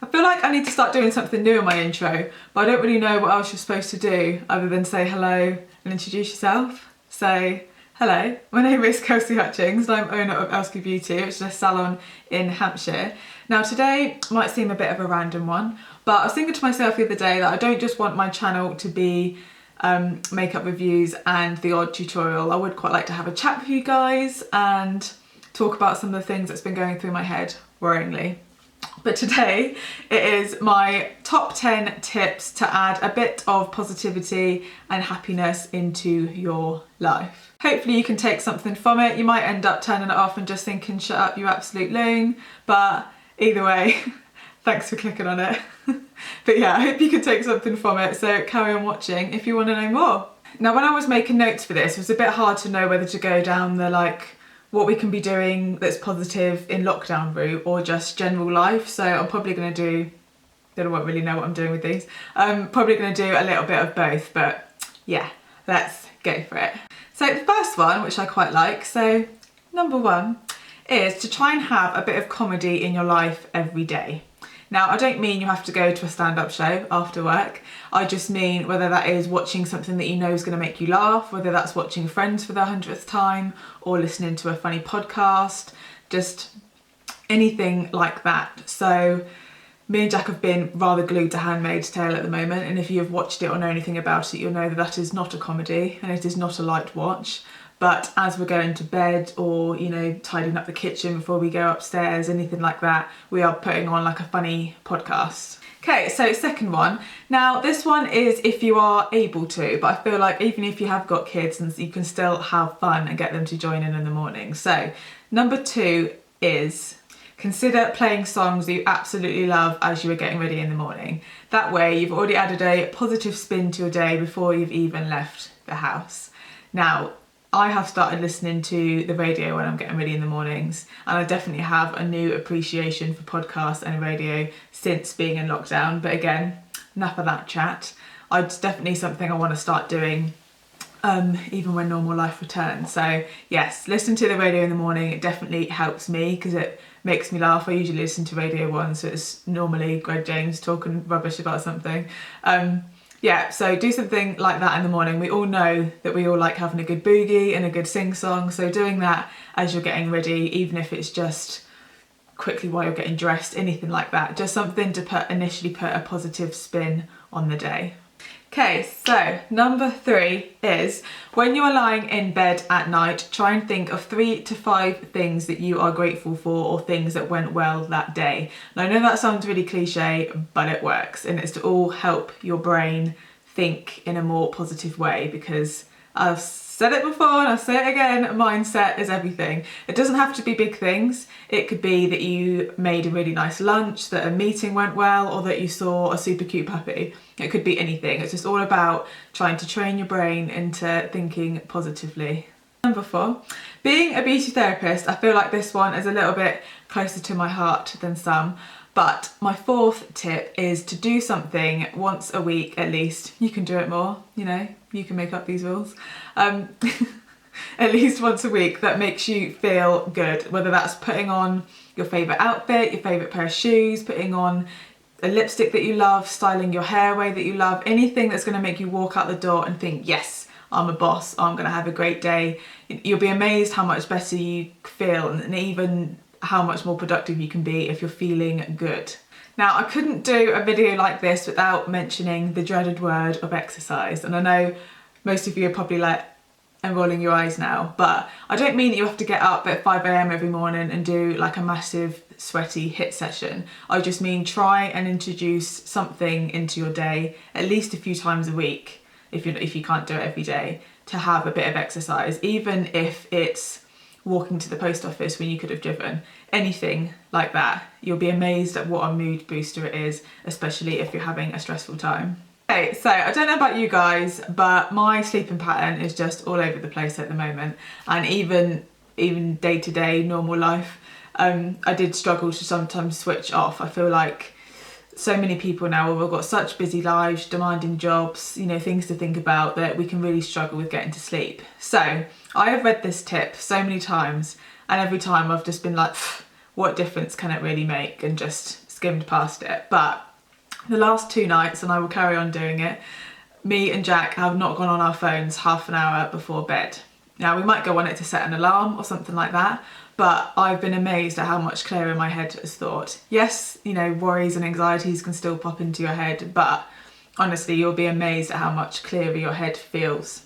I feel like I need to start doing something new in my intro, but I don't really know what else you're supposed to do other than say hello and introduce yourself. So, hello, my name is Kelsey Hutchings and I'm owner of Elsky Beauty, which is a salon in Hampshire. Now today might seem a bit of a random one, but I was thinking to myself the other day that I don't just want my channel to be makeup reviews and the odd tutorial. I would quite like to have a chat with you guys and talk about some of the things that's been going through my head worryingly. But today it is my top 10 tips to add a bit of positivity and happiness into your life. Hopefully you can take something from it. You might end up turning it off and just thinking, shut up, you absolute loon. But either way, thanks for clicking on it. But yeah, I hope you can take something from it. So carry on watching if you want to know more. Now, when I was making notes for this, it was a bit hard to know whether to go down the what we can be doing that's positive in lockdown route or just general life. So I'm probably going to don't really know what I'm doing with these. I'm probably going to do a little bit of both, but yeah, let's go for it. So the first one, which I quite like, so number one, is to try and have a bit of comedy in your life every day. Now, I don't mean you have to go to a stand-up show after work. I just mean whether that is watching something that you know is going to make you laugh, whether that's watching Friends for the 100th time or listening to a funny podcast, just anything like that. So me and Jack have been rather glued to Handmaid's Tale at the moment, and if you have watched it or know anything about it, you'll know that that is not a comedy and it is not a light watch. But as we're going to bed or, you know, tidying up the kitchen before we go upstairs, anything like that, we are putting on like a funny podcast. Okay, so second one. Now this one is if you are able to, but I feel like even if you have got kids, and you can still have fun and get them to join in the morning. So number two is consider playing songs that you absolutely love as you are getting ready in the morning. That way you've already added a positive spin to your day before you've even left the house. Now, I have started listening to the radio when I'm getting ready in the mornings, and I definitely have a new appreciation for podcasts and radio since being in lockdown. But again, enough of that chat. It's definitely something I want to start doing even when normal life returns. So yes, listen to the radio in the morning. It definitely helps me because it makes me laugh. I usually listen to Radio 1, so it's normally Greg James talking rubbish about something. Yeah, so do something like that in the morning. We all know that we all like having a good boogie and a good sing-song, so doing that as you're getting ready, even if it's just quickly while you're getting dressed, anything like that, just something to initially put a positive spin on the day. Okay, so number three is when you are lying in bed at night, try and think of 3 to 5 things that you are grateful for or things that went well that day. Now, I know that sounds really cliche, but it works, and it's to all help your brain think in a more positive way, because I've said it before and I'll say it again, mindset is everything. It doesn't have to be big things. It could be that you made a really nice lunch, that a meeting went well, or that you saw a super cute puppy. It could be anything. It's just all about trying to train your brain into thinking positively. Number 4, being a beauty therapist, I feel like this one is a little bit closer to my heart than some. But my 4th tip is to do something once a week at least. You can do it more, you know, you can make up these rules. At least once a week that makes you feel good, whether that's putting on your favourite outfit, your favourite pair of shoes, putting on a lipstick that you love, styling your hair way that you love, anything that's going to make you walk out the door and think, yes, I'm a boss, I'm going to have a great day. You'll be amazed how much better you feel, and even how much more productive you can be if you're feeling good. Now, I couldn't do a video like this without mentioning the dreaded word of exercise, and I know most of you are probably like rolling your eyes now, but I don't mean that you have to get up at 5 a.m. every morning and do like a massive sweaty HIIT session. I just mean try and introduce something into your day at least a few times a week, if you can't do it every day, to have a bit of exercise, even if it's walking to the post office when you could have driven, anything like that. You'll be amazed at what a mood booster it is, especially if you're having a stressful time. Okay, so I don't know about you guys, but my sleeping pattern is just all over the place at the moment, and even day-to-day normal life, I did struggle to sometimes switch off. I feel like so many people now, we've got such busy lives, demanding jobs, you know, things to think about, that we can really struggle with getting to sleep. So I have read this tip so many times, and every time I've just been like, what difference can it really make, and just skimmed past it. But the last 2 nights, and I will carry on doing it, me and Jack have not gone on our phones half an hour before bed. Now, we might go on it to set an alarm or something like that, but I've been amazed at how much clearer my head has thought. Yes, you know, worries and anxieties can still pop into your head, but honestly, you'll be amazed at how much clearer your head feels.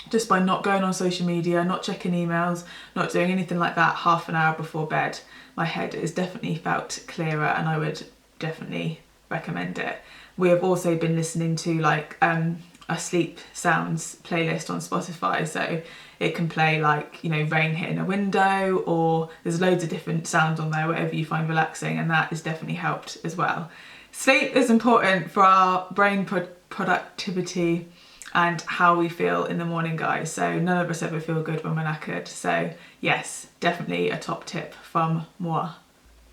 Just by not going on social media, not checking emails, not doing anything like that half an hour before bed, my head has definitely felt clearer, and I would definitely recommend it. We have also been listening to like a sleep sounds playlist on Spotify, so it can play like, you know, rain hitting a window, or there's loads of different sounds on there, whatever you find relaxing, and that has definitely helped as well. Sleep is important for our brain productivity and how we feel in the morning, guys. So none of us ever feel good when we're knackered. So yes, definitely a top tip from moi.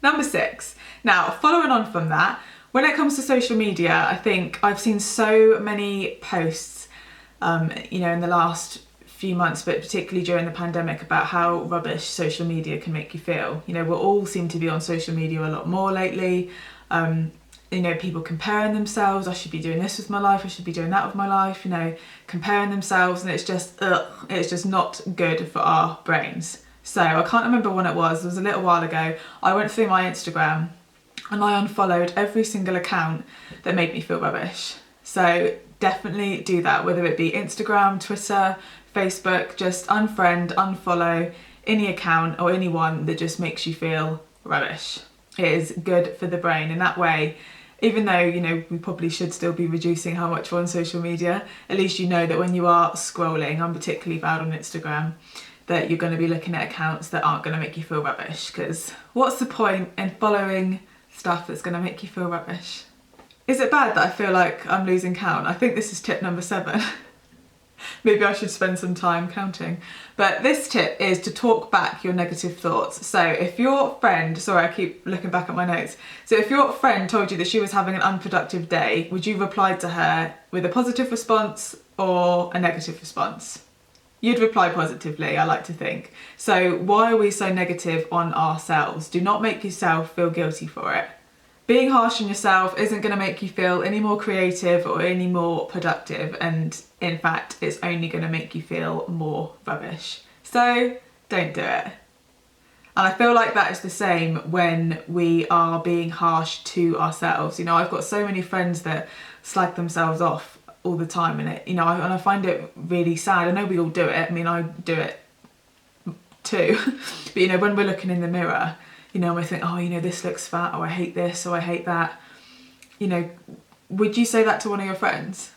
Number 6. Now, following on from that, when it comes to social media, I think I've seen so many posts, you know, in the last few months, but particularly during the pandemic, about how rubbish social media can make you feel. You know, we all seem to be on social media a lot more lately. You know, people comparing themselves. I should be doing this with my life. I should be doing that with my life. You know, comparing themselves, and it's just, it's just not good for our brains. So I can't remember when it was a little while ago. I went through my Instagram and I unfollowed every single account that made me feel rubbish. So definitely do that, whether it be Instagram, Twitter, Facebook, just unfriend, unfollow any account or anyone that just makes you feel rubbish. It is good for the brain in that way. Even though, you know, we probably should still be reducing how much we're on social media, at least you know that when you are scrolling, I'm particularly bad on Instagram, that you're going to be looking at accounts that aren't going to make you feel rubbish, because what's the point in following stuff that's going to make you feel rubbish? Is it bad that I feel like I'm losing count? I think this is tip number 7. Maybe I should spend some time counting. But this tip is to talk back your negative thoughts. So if your friend, sorry, I keep looking back at my notes. So if your friend told you that she was having an unproductive day, would you reply to her with a positive response or a negative response? You'd reply positively, I like to think. So why are we so negative on ourselves? Do not make yourself feel guilty for it. Being harsh on yourself isn't going to make you feel any more creative or any more productive, and in fact it's only going to make you feel more rubbish. So don't do it. And I feel like that is the same when we are being harsh to ourselves. You know, I've got so many friends that slag themselves off all the time, and it, you know, and I find it really sad. I know we all do it. I mean, I do it too. But you know, when we're looking in the mirror, you know, we think, oh, you know, this looks fat, or I hate this, or I hate that. You know, would you say that to one of your friends?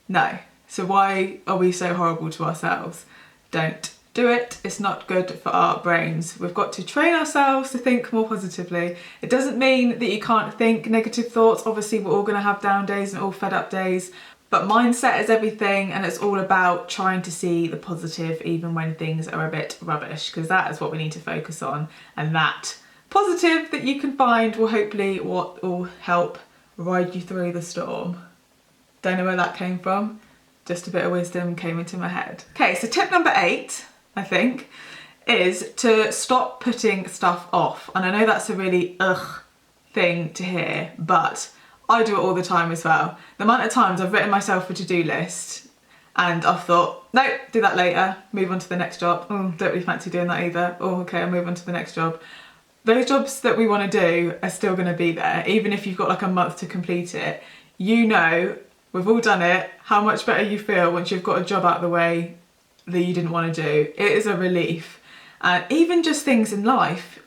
No. So why are we so horrible to ourselves? Don't do it. It's not good for our brains. We've got to train ourselves to think more positively. It doesn't mean that you can't think negative thoughts. Obviously, we're all going to have down days and all fed up days. But mindset is everything, and it's all about trying to see the positive even when things are a bit rubbish, because that is what we need to focus on. And that positive that you can find will hopefully what will help ride you through the storm. Don't know where that came from. Just a bit of wisdom came into my head. Okay, so tip number 8, I think, is to stop putting stuff off. And I know that's a really thing to hear, but I do it all the time as well. The amount of times I've written myself a to-do list and I've thought, no, do that later, move on to the next job. Oh, don't really fancy doing that either. Oh, okay, I'll move on to the next job. Those jobs that we want to do are still going to be there, even if you've got like a month to complete it. You know, we've all done it, how much better you feel once you've got a job out of the way that you didn't want to do. It is a relief. And even just things in life,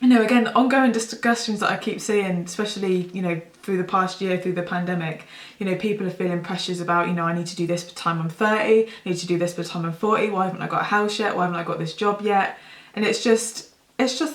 you know, again, ongoing discussions that I keep seeing, especially, you know, through the past year, through the pandemic, you know, people are feeling pressures about, you know, I need to do this by the time I'm 30, I need to do this by the time I'm 40, why haven't I got a house yet, why haven't I got this job yet? And it's just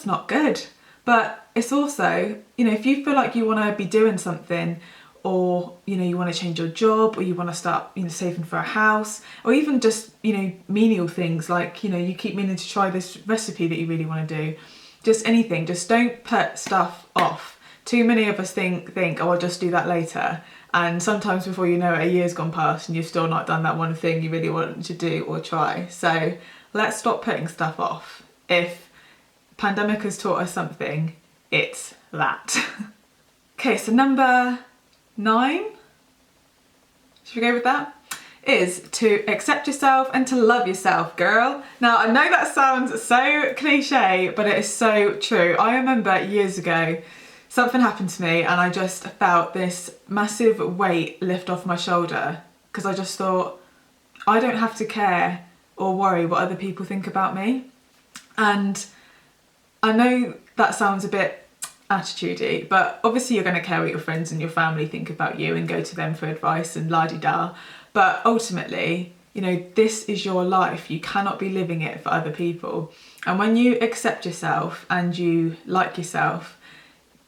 not good. But it's also, you know, if you feel like you want to be doing something, or, you know, you want to change your job, or you want to start, you know, saving for a house, or even just, you know, menial things like, you know, you keep meaning to try this recipe that you really want to do. Just anything, just don't put stuff off. Too many of us think, oh, I'll just do that later. And sometimes before you know it, a year's gone past and you've still not done that one thing you really want to do or try. So let's stop putting stuff off. If pandemic has taught us something, it's that. Okay, so number 9, should we go with that? Is to accept yourself and to love yourself, girl. Now, I know that sounds so cliche, but it is so true. I remember years ago, something happened to me and I just felt this massive weight lift off my shoulder because I just thought, I don't have to care or worry what other people think about me. And I know that sounds a bit attitudey, but obviously you're going to care what your friends and your family think about you and go to them for advice and la-di-da. But ultimately, you know, this is your life. You cannot be living it for other people. And when you accept yourself and you like yourself,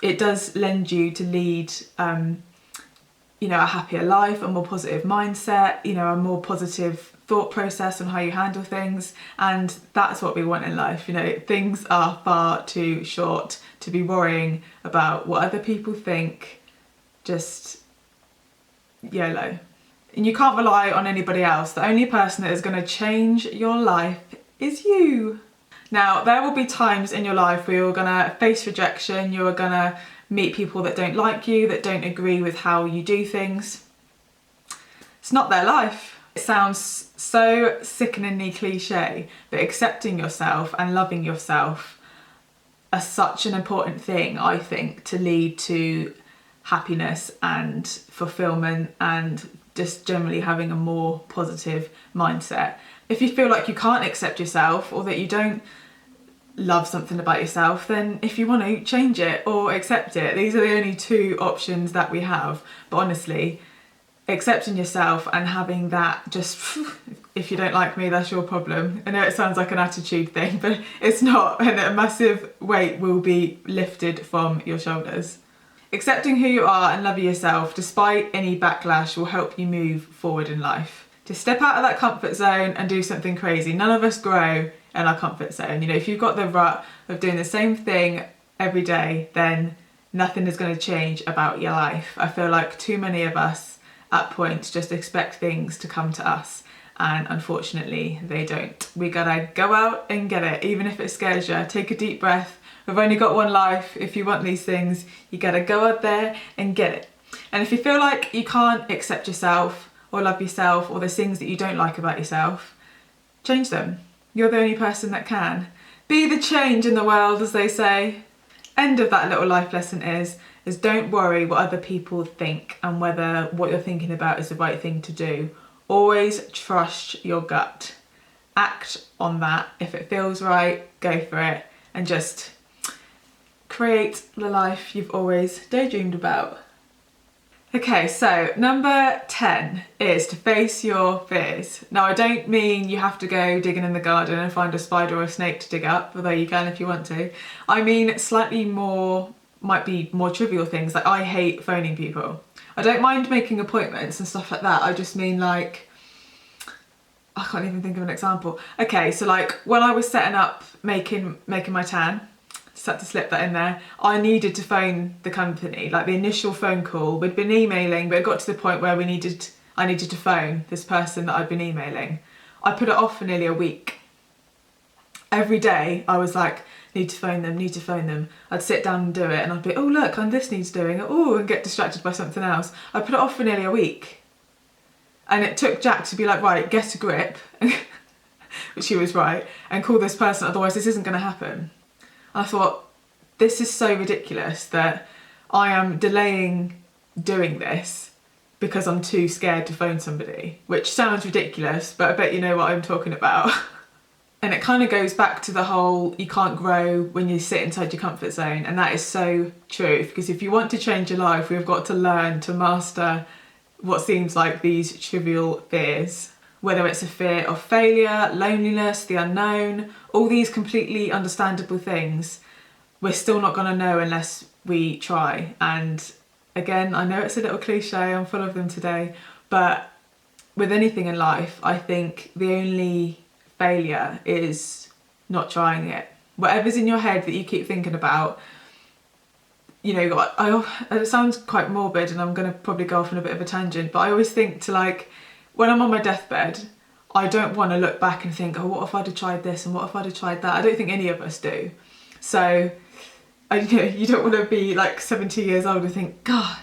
it does lend you to lead, you know, a happier life, a more positive mindset, you know, a more positive thought process on how you handle things. And that's what we want in life. You know, things are far too short to be worrying about what other people think. Just YOLO. And you can't rely on anybody else. The only person that is going to change your life is you. Now, there will be times in your life where you're going to face rejection, you're going to meet people that don't like you, that don't agree with how you do things. It's not their life. It sounds so sickeningly cliche, but accepting yourself and loving yourself are such an important thing, I think, to lead to happiness and fulfillment and just generally having a more positive mindset. If you feel like you can't accept yourself or that you don't love something about yourself, then if you want to, change it or accept it. These are the only 2 options that we have. But honestly, accepting yourself and having that just, if you don't like me, that's your problem. I know it sounds like an attitude thing, but it's not, and a massive weight will be lifted from your shoulders. Accepting who you are and loving yourself despite any backlash will help you move forward in life. Just step out of that comfort zone and do something crazy. None of us grow in our comfort zone. You know, if you've got the rut of doing the same thing every day, then nothing is going to change about your life. I feel like too many of us at points just expect things to come to us, and unfortunately they don't. We gotta go out and get it, even if it scares you. Take a deep breath. We've only got one life. If you want these things, you gotta go out there and get it. And if you feel like you can't accept yourself or love yourself, or there's things that you don't like about yourself, change them. You're the only person that can. Be the change in the world, as they say. End of that little life lesson is don't worry what other people think and whether what you're thinking about is the right thing to do. Always trust your gut. Act on that. If it feels right, go for it, and just create the life you've always daydreamed about. Okay, so number 10 is to face your fears. Now, I don't mean you have to go digging in the garden and find a spider or a snake to dig up, although you can if you want to. I mean slightly more, might be more trivial things, like I hate phoning people. I don't mind making appointments and stuff like that. I just mean like, I can't even think of an example. Okay, so like when I was setting up making my tan, just had to slip that in there, I needed to phone the company, like the initial phone call. We'd been emailing, but it got to the point where I needed to phone this person that I'd been emailing. I put it off for nearly a week. Every day I was like, need to phone them. I'd sit down and do it and I'd be, oh look, and this needs doing, oh, and get distracted by something else. I put it off for nearly a week. And it took Jack to be like, right, get a grip, which he was right, and call this person, otherwise this isn't going to happen. I thought, this is so ridiculous that I am delaying doing this because I'm too scared to phone somebody, which sounds ridiculous, but I bet you know what I'm talking about. And it kind of goes back to the whole, you can't grow when you sit inside your comfort zone. And that is so true, because if you want to change your life, we've got to learn to master what seems like these trivial fears. Whether it's a fear of failure, loneliness, the unknown, all these completely understandable things, we're still not going to know unless we try. And again, I know it's a little cliche, I'm full of them today, but with anything in life, I think the only failure is not trying it. Whatever's in your head that you keep thinking about, you know, it sounds quite morbid and I'm going to probably go off on a bit of a tangent, but I always think to like, when I'm on my deathbed, I don't want to look back and think, oh, what if I'd have tried this and what if I'd have tried that? I don't think any of us do. So And you don't want to be like 70 years old and think, God,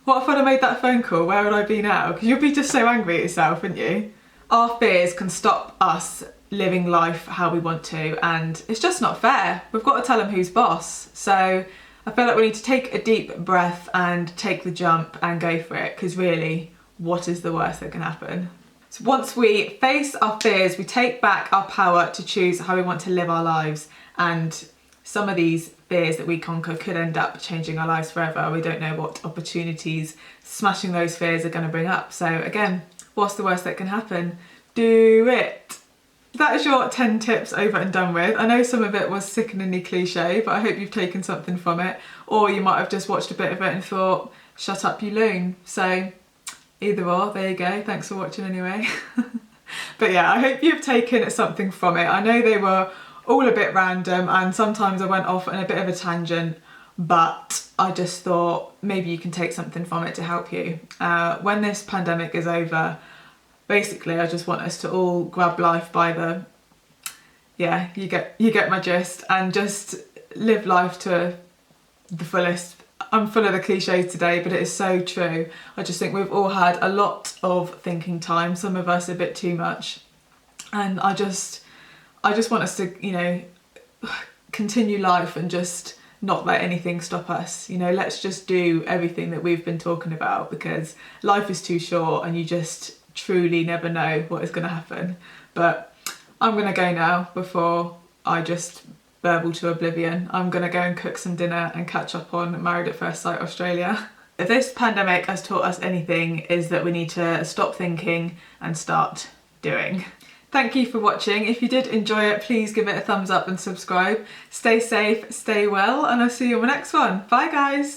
what if I'd have made that phone call? Where would I be now? Because you'll be just so angry at yourself, wouldn't you? Our fears can stop us living life how we want to, and it's just not fair. We've got to tell them who's boss. So I feel like we need to take a deep breath and take the jump and go for it, because really, what is the worst that can happen? So once we face our fears, we take back our power to choose how we want to live our lives, and some of these fears that we conquer could end up changing our lives forever. We don't know what opportunities smashing those fears are going to bring up. So again, what's the worst that can happen? Do it. That is your 10 tips over and done with. I know some of it was sickeningly cliche, but I hope you've taken something from it. Or you might have just watched a bit of it and thought, shut up you loon. So either or, there you go. Thanks for watching anyway. But yeah, I hope you've taken something from it. I know they were all a bit random and sometimes I went off on a bit of a tangent, but I just thought maybe you can take something from it to help you. When this pandemic is over, basically I just want us to all grab life by the, yeah, you get my gist, and just live life to the fullest. I'm full of the cliches today, but it is so true. I just think we've all had a lot of thinking time, some of us a bit too much, and I just want us to, you know, continue life and just not let anything stop us. You know, let's just do everything that we've been talking about, because life is too short and you just truly never know what is going to happen. But I'm going to go now before I just burble to oblivion. I'm going to go and cook some dinner and catch up on Married at First Sight Australia. If this pandemic has taught us anything, is that we need to stop thinking and start doing. Thank you for watching. If you did enjoy it, please give it a thumbs up and subscribe. Stay safe, stay well, and I'll see you on the next one. Bye guys.